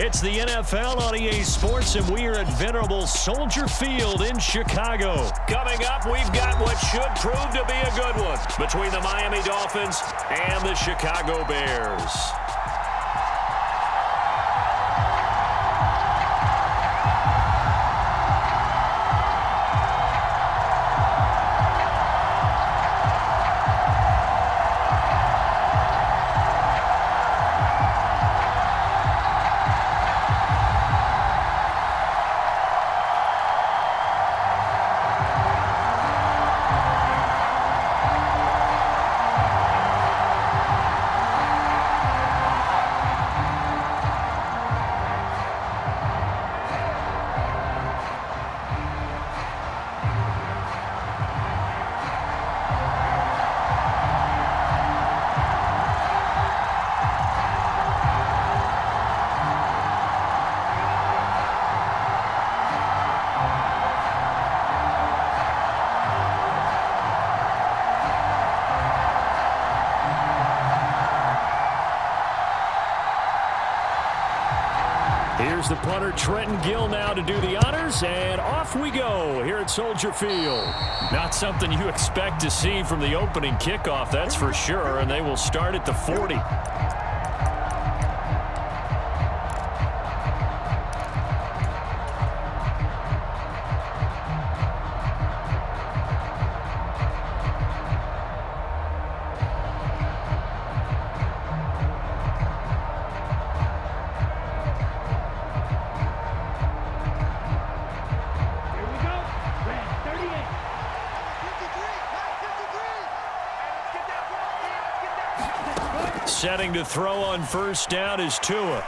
It's the NFL on EA Sports, and we are at venerable Soldier Field in Chicago. Coming up, we've got what should prove to be a good one between the Miami Dolphins and the Chicago Bears. Here's the punter, Trenton Gill, now to do the honors, and off we go here at Soldier Field. Not something you expect to see from the opening kickoff, that's for sure, and they will start at the 40. Setting to throw on first down is Tua. And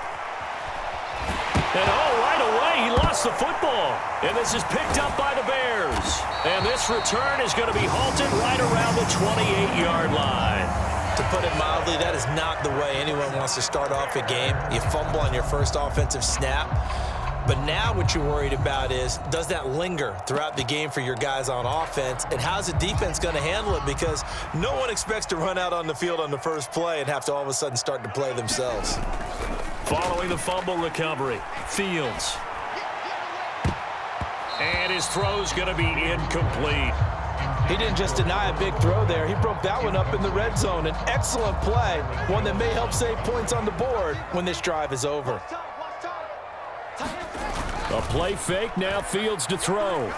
right away, he lost the football. And this is picked up by the Bears. And this return is going to be halted right around the 28-yard line. To put it mildly, that is not the way anyone wants to start off a game. You fumble on your first offensive snap. But now what you're worried about is, does that linger throughout the game for your guys on offense? And how's the defense going to handle it? Because no one expects to run out on the field on the first play and have to all of a sudden start to play themselves. Following the fumble recovery, Fields. And his throw's going to be incomplete. He didn't just deny a big throw there. He broke that one up in the red zone. An excellent play, one that may help save points on the board when this drive is over. A play fake, now Fields to throw.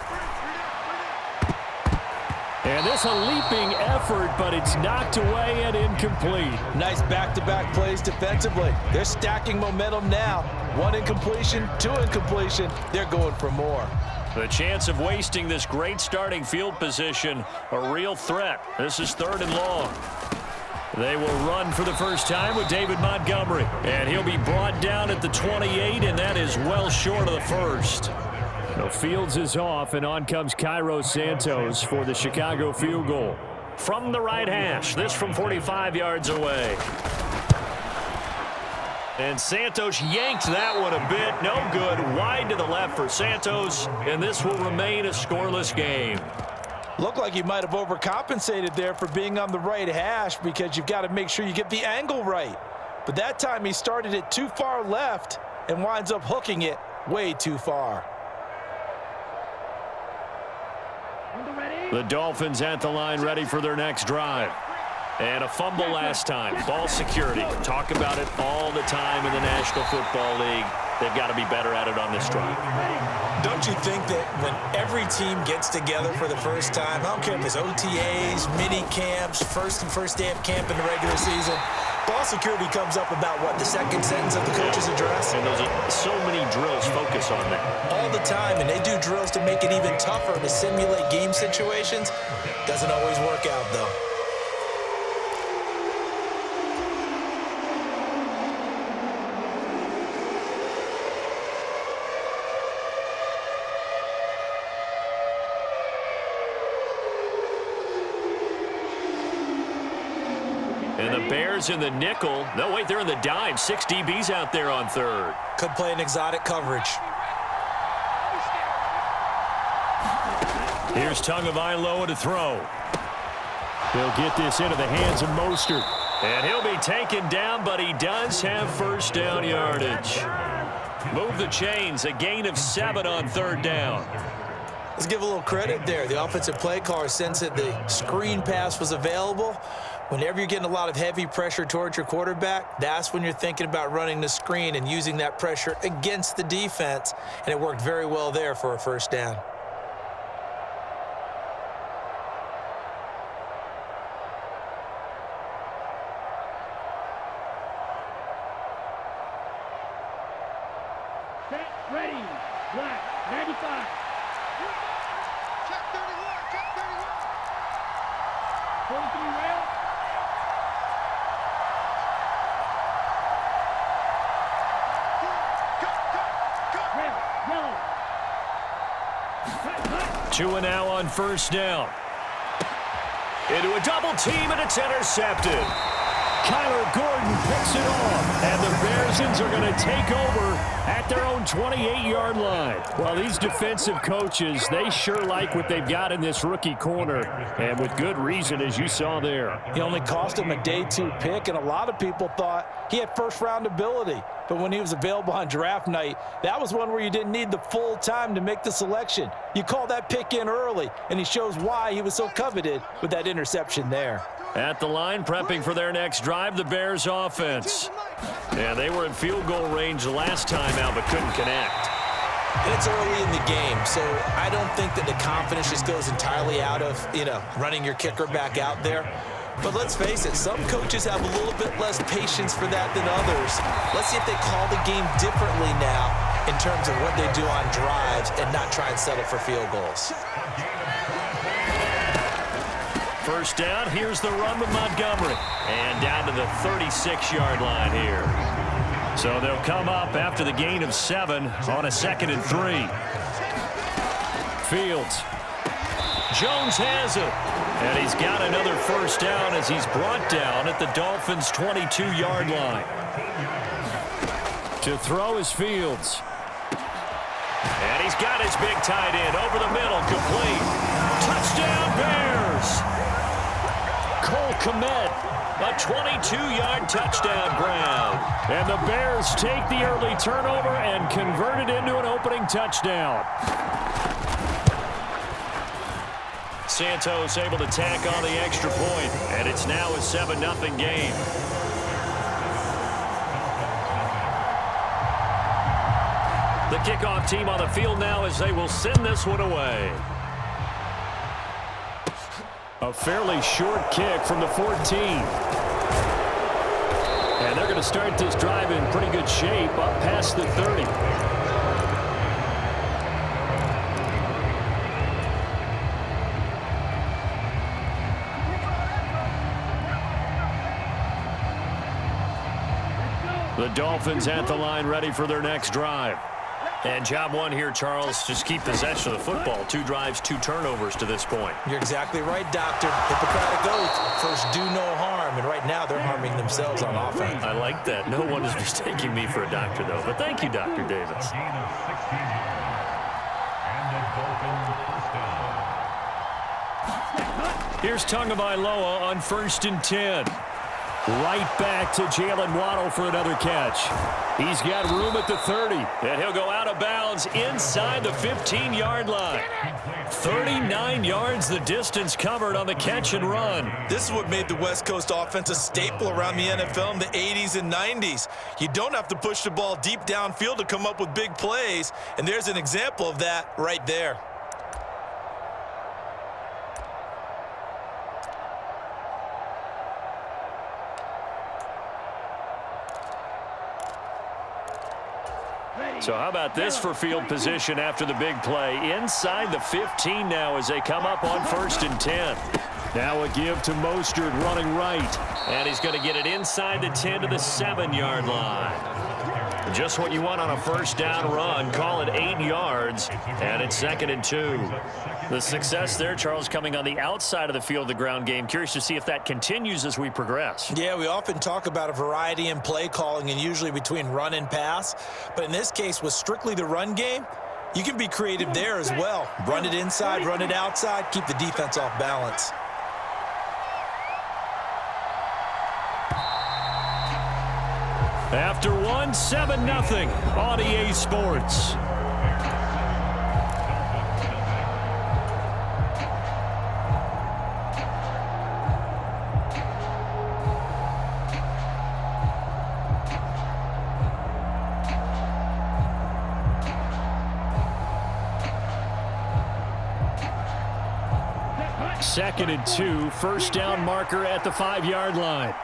And this a leaping effort, but it's knocked away and incomplete. Nice back-to-back plays defensively. They're stacking momentum now. One incompletion, two incompletion. They're going for more. The chance of wasting this great starting field position, a real threat. This is 3rd and long. They will run for the first time with David Montgomery. And he'll be brought down at the 28, and that is well short of the first. The Fields is off, and on comes Cairo Santos for the Chicago field goal. From the right hash, this from 45 yards away. And Santos yanked that one a bit. No good. Wide to the left for Santos, and this will remain a scoreless game. Looked like he might have overcompensated there for being on the right hash because you've got to make sure you get the angle right. But that time he started it too far left and winds up hooking it way too far. The Dolphins at the line ready for their next drive. And a fumble last time. Ball security. Talk about it all the time in the National Football League. They've got to be better at it on this drive. Don't you think that when every team gets together for the first time, I don't care if it's OTAs, mini camps, first day of camp in the regular season, ball security comes up about, what, the second sentence of the coach's address? And those are so many drills focus on that. All the time, and they do drills to make it even tougher to simulate game situations. Doesn't always work out, though. And the Bears in the nickel. No, wait, they're in the dime. 6 DBs out there on 3rd. Could play an exotic coverage. Here's Tagovailoa to throw. He'll get this into the hands of Mostert. And he'll be taken down, but he does have first down yardage. move the chains. A gain of 7 on 3rd down. Let's give a little credit there. The offensive play caller sensed that the screen pass was available. Whenever you're getting a lot of heavy pressure towards your quarterback, that's when you're thinking about running the screen and using that pressure against the defense. And it worked very well there for a 1st down. Ready, black, 95. Check 31, check 31. 43 rail. Cut. Red, yellow. Cut. 2 and now on 1st down. Into a double team, and it's intercepted. Kyler Gordon picks it off, and the Bearsons are going to take over at their own 28-yard line. Well, these defensive coaches, they sure like what they've got in this rookie corner, and with good reason, as you saw there. He only cost him a day 2 pick, and a lot of people thought he had first-round ability. But when he was available on draft night, that was one where you didn't need the full time to make the selection. You call that pick in early, and he shows why he was so coveted with that interception there. At the line, prepping for their next drive, the Bears offense. Yeah, they were in field goal range last time out, but couldn't connect. And it's early in the game, so I don't think that the confidence just goes entirely out of, running your kicker back out there. But let's face it, some coaches have a little bit less patience for that than others. Let's see if they call the game differently now in terms of what they do on drives and not try and settle for field goals. 1st down, here's the run with Montgomery. And down to the 36-yard line here. So they'll come up after the gain of 7 on a 2nd and 3. Fields. Jones has it. And he's got another 1st down as he's brought down at the Dolphins' 22-yard line. To throw is Fields. And he's got his big tight end over the middle, complete. Touchdown, Bears! Cole Kmet, a 22-yard touchdown grab. And the Bears take the early turnover and convert it into an opening touchdown. Santos able to tack on the extra point, and it's now a 7-0 game. The kickoff team on the field now as they will send this one away. A fairly short kick from the 14. And they're going to start this drive in pretty good shape up past the 30. The Dolphins at the line ready for their next drive. And job one here, Charles, just keep possession of the football. 2 drives, 2 turnovers to this point. You're exactly right, Doctor. Hippocratic oath. First, do no harm. And right now, they're harming themselves on offense. I like that. No one is mistaking me for a doctor, though. But thank you, Dr. Davis. Here's Tagovailoa on 1st and 10. Right back to Jalen Waddle for another catch. He's got room at the 30, and he'll go out of bounds inside the 15-yard line. 39 yards the distance covered on the catch and run. This is what made the West Coast offense a staple around the NFL in the 80s and 90s. You don't have to push the ball deep downfield to come up with big plays, and there's an example of that right there. So how about this for field position after the big play? Inside the 15 now as they come up on 1st and 10. Now a give to Mostert running right. And he's going to get it inside the 10 to the 7-yard line. Just what you want on a 1st down run. Call it 8 yards. And it's 2nd and 2. The success there, Charles, coming on the outside of the field, the ground game. Curious to see if that continues as we progress. Yeah, we often talk about a variety in play calling and usually between run and pass. But in this case, with strictly the run game, you can be creative there as well. Run it inside, run it outside, keep the defense off balance. After one, 7-0 on EA Sports. Second and 2, first down marker at the 5-yard line.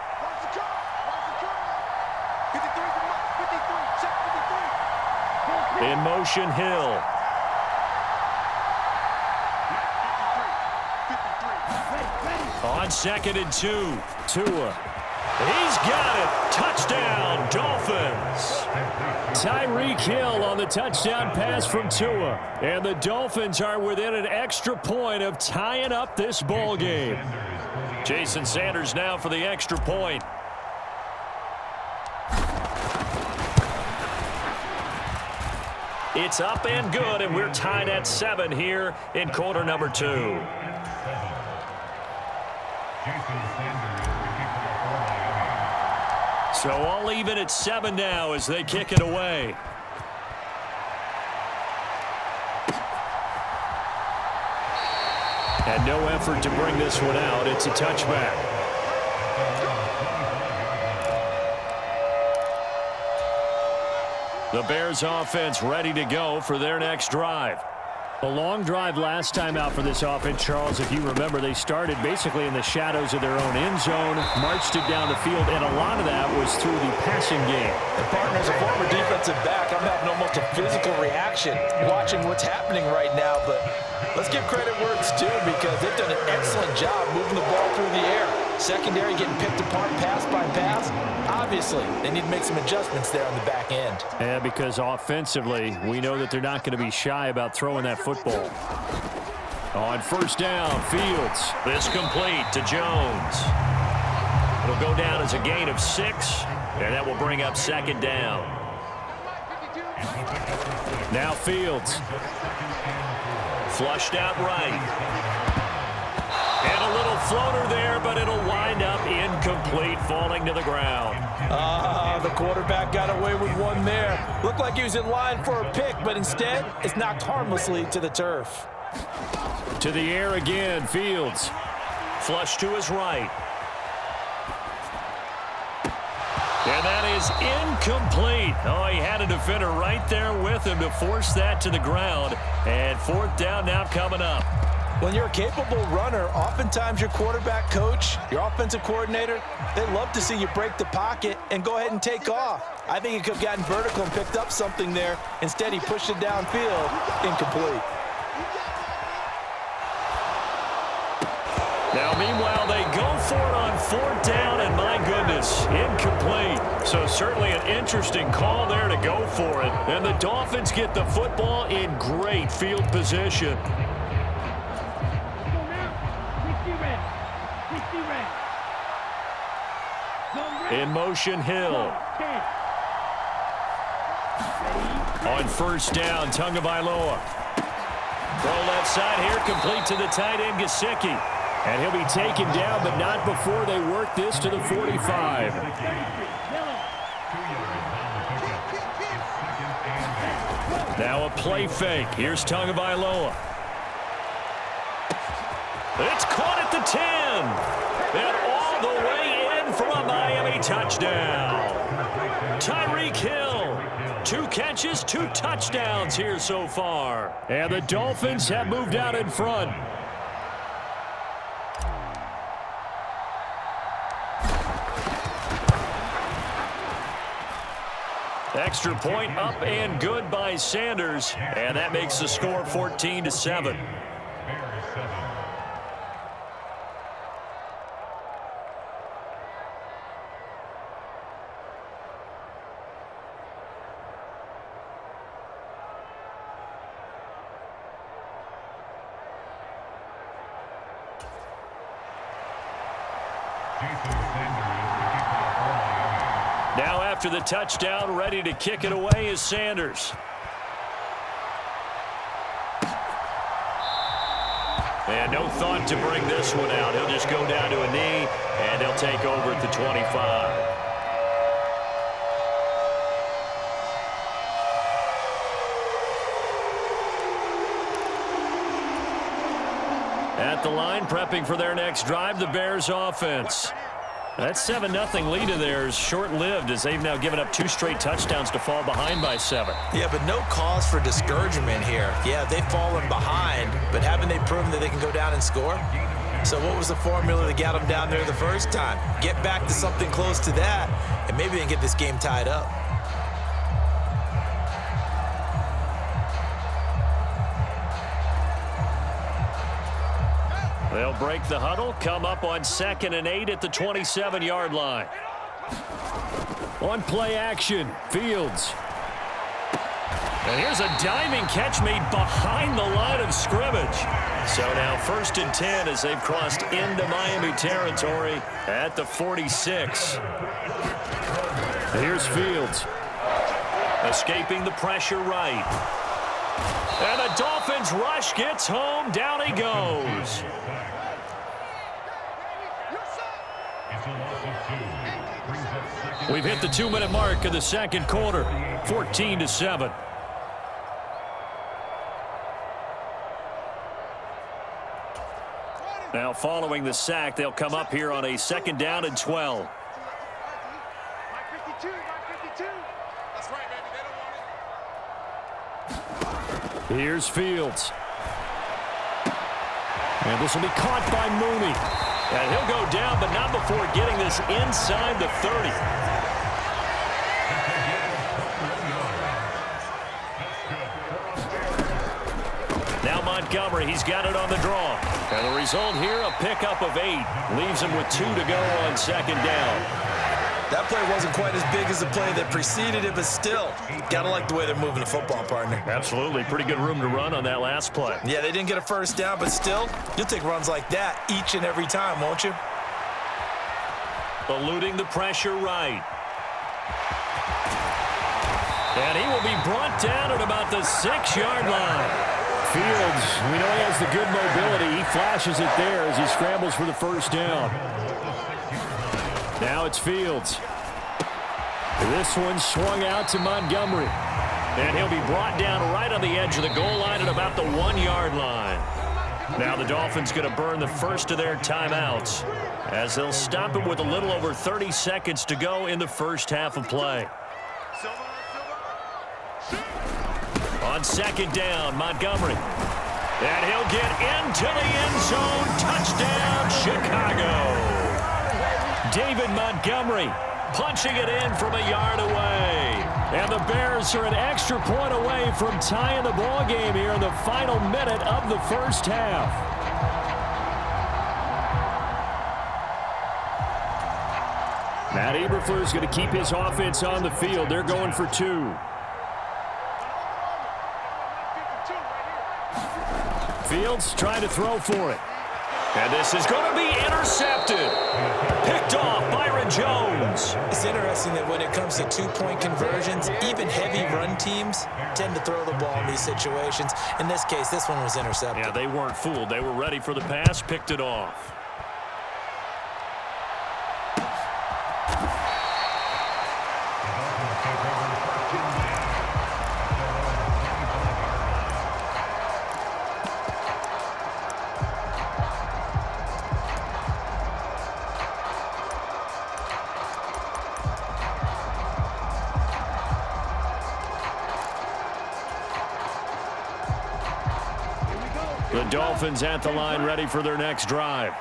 In motion, Hill. On second and 2, Tua. He's got it. Touchdown, Dolphins. Tyreek Hill on the touchdown pass from Tua. And the Dolphins are within an extra point of tying up this ball game. Jason Sanders now for the extra point. It's up and good, and we're tied at 7 here in quarter number 2. So all even at 7 now as they kick it away. And no effort to bring this one out. It's a touchback. The Bears offense ready to go for their next drive. A long drive last time out for this offense, Charles. If you remember, they started basically in the shadows of their own end zone, marched it down the field, and a lot of that was through the passing game. And partner, as a former defensive back, I'm having almost a physical reaction watching what's happening right now. But let's give credit where it's due because they've done an excellent job moving the ball through the air. Secondary getting picked apart pass by pass. Obviously, they need to make some adjustments there on the back end. Yeah, because offensively, we know that they're not going to be shy about throwing that football. On first down, Fields. This complete to Jones. It'll go down as a gain of 6, and that will bring up second down. Now Fields. Flushed out right. And a little floater there, but it'll wind up incomplete, falling to the ground. The quarterback got away with one there. Looked like he was in line for a pick, but instead, it's knocked harmlessly to the turf. To the air again, Fields. Flush to his right. And that is incomplete. Oh, he had a defender right there with him to force that to the ground. And fourth down now coming up. When you're a capable runner, oftentimes your quarterback coach, your offensive coordinator, they love to see you break the pocket and go ahead and take off. I think he could have gotten vertical and picked up something there. Instead, he pushed it downfield, incomplete. Now, meanwhile, they go for it on fourth down, and my goodness, incomplete. So certainly an interesting call there to go for it. And the Dolphins get the football in great field position. In motion, Hill. On first down, Tagovailoa. Throw left side here, complete to the tight end, Gesicki. And he'll be taken down, but not before they work this to the 45. Now a play fake. Here's Tagovailoa. It's caught at the 10. And all the way in for a Miami touchdown. Tyreek Hill. 2 catches, 2 touchdowns here so far. And the Dolphins have moved out in front. Extra point up and good by Sanders. And that makes the score 14-7. Now after the touchdown, ready to kick it away is Sanders. And no thought to bring this one out. He'll just go down to a knee, and he'll take over at the 25. At the line, prepping for their next drive, the Bears offense. That 7-0 lead of theirs short-lived as they've now given up 2 straight touchdowns to fall behind by 7. Yeah, but no cause for discouragement here. Yeah, they've fallen behind, but haven't they proven that they can go down and score? So what was the formula that got them down there the first time? Get back to something close to that, and maybe they can get this game tied up. They'll break the huddle, come up on 2nd and 8 at the 27-yard line. On play action, Fields. And here's a diving catch made behind the line of scrimmage. So now 1st and 10 as they've crossed into Miami territory at the 46. Here's Fields. Escaping the pressure right. And the Dolphins rush gets home. Down he goes. We've hit the 2-minute mark of the second quarter. 14-7. Now following the sack, they'll come up here on a 2nd down and 12. That's right, baby. They don't want it. Here's Fields. And this will be caught by Mooney. And he'll go down, but not before getting this inside the 30. Now Montgomery, he's got it on the draw. And the result here, a pickup of 8. Leaves him with 2 to go on 2nd down. That play wasn't quite as big as the play that preceded it, but still, gotta like the way they're moving the football, partner. Absolutely. Pretty good room to run on that last play. Yeah, they didn't get a first down, but still, you'll take runs like that each and every time, won't you? Eluding the pressure right. And he will be brought down at about the 6-yard line. Fields, we know he has the good mobility. He flashes it there as he scrambles for the first down. Now it's Fields. This one swung out to Montgomery. And he'll be brought down right on the edge of the goal line at about the 1-yard line. Now the Dolphins going to burn the first of their timeouts as they'll stop it with a little over 30 seconds to go in the first half of play. On 2nd down, Montgomery. And he'll get into the end zone. Touchdown, Chicago. David Montgomery punching it in from a yard away. And the Bears are an extra point away from tying the ball game here in the final minute of the first half. Matt Eberflus is going to keep his offense on the field. They're going for 2. Fields trying to throw for it. And this is going to be intercepted. Picked off Byron Jones. It's interesting that when it comes to 2-point conversions, even heavy run teams tend to throw the ball in these situations. In this case, this one was intercepted. Yeah, they weren't fooled. They were ready for the pass, picked it off. The Dolphins at the line ready for their next drive.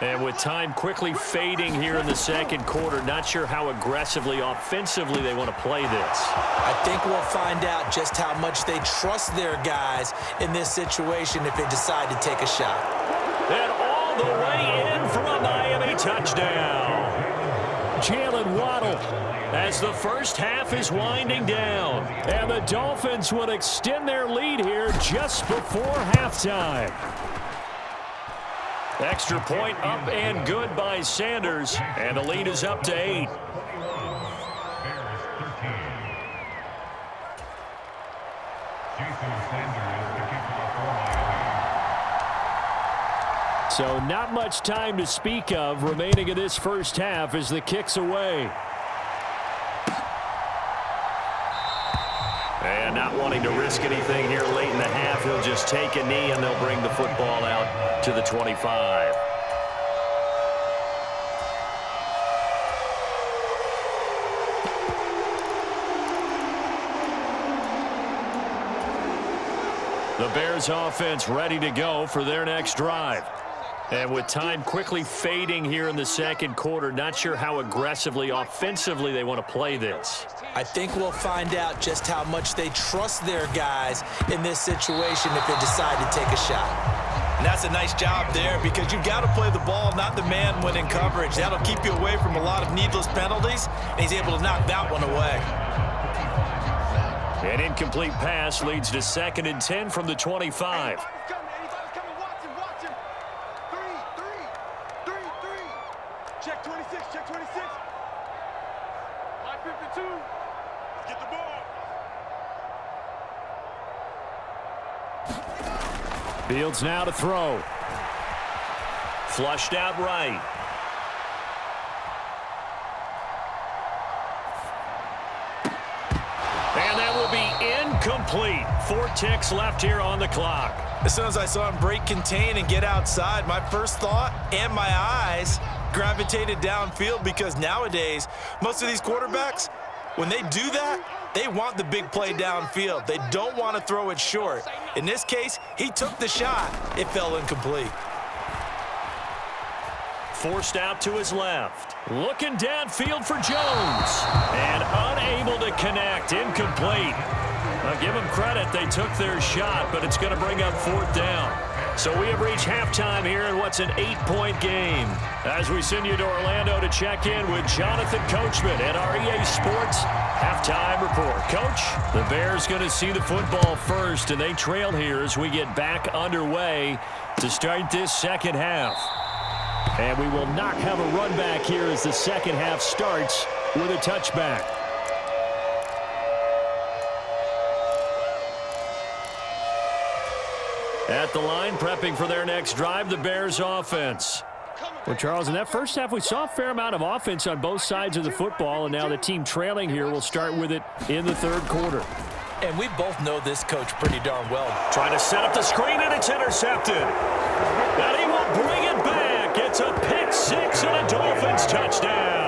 And with time quickly fading here in the second quarter, not sure how aggressively, offensively they want to play this. I think we'll find out just how much they trust their guys in this situation if they decide to take a shot. And all the way in for a Miami touchdown. Jalen Waddle as the first half is winding down. And the Dolphins will extend their lead here just before halftime. Extra point up and good by Sanders. And the lead is up to 8. So not much time to speak of remaining in this first half as the kick's away. And And not wanting to risk anything here late in the half, he'll just take a knee, and they'll bring the football out to the 25. The Bears offense ready to go for their next drive. And with time quickly fading here in the second quarter, not sure how aggressively, offensively they want to play this. I think we'll find out just how much they trust their guys in this situation if they decide to take a shot. And that's a nice job there because you've got to play the ball, not the man when in coverage. That'll keep you away from a lot of needless penalties, and he's able to knock that one away. An incomplete pass leads to 2nd and 10 from the 25. Check 26, check 26. Line 52. Let's get the ball. Fields now to throw. Flushed out right. And that will be incomplete. 4 ticks left here on the clock. As soon as I saw him break contain and get outside, my first thought and my eyes gravitated downfield because nowadays, most of these quarterbacks, when they do that, they want the big play downfield. They don't want to throw it short. In this case, he took the shot. It fell incomplete. Forced out to his left. Looking downfield for Jones. And unable to connect. Incomplete. I'll give them credit. They took their shot, but it's going to bring up 4th down. So we have reached halftime here in what's an 8-point game. As we send you to Orlando to check in with Jonathan Coachman at our EA Sports Halftime Report. Coach, the Bears going to see the football first, and they trail here as we get back underway to start this second half. And we will not have a run back here as the second half starts with a touchback. At the line, prepping for their next drive, the Bears offense. Well, Charles, in that first half, we saw a fair amount of offense on both sides of the football, and now the team trailing here will start with it in the third quarter. And we both know this coach pretty darn well. Trying to set up the screen, and it's intercepted. And he will bring it back. It's a pick 6 and a Dolphins touchdown.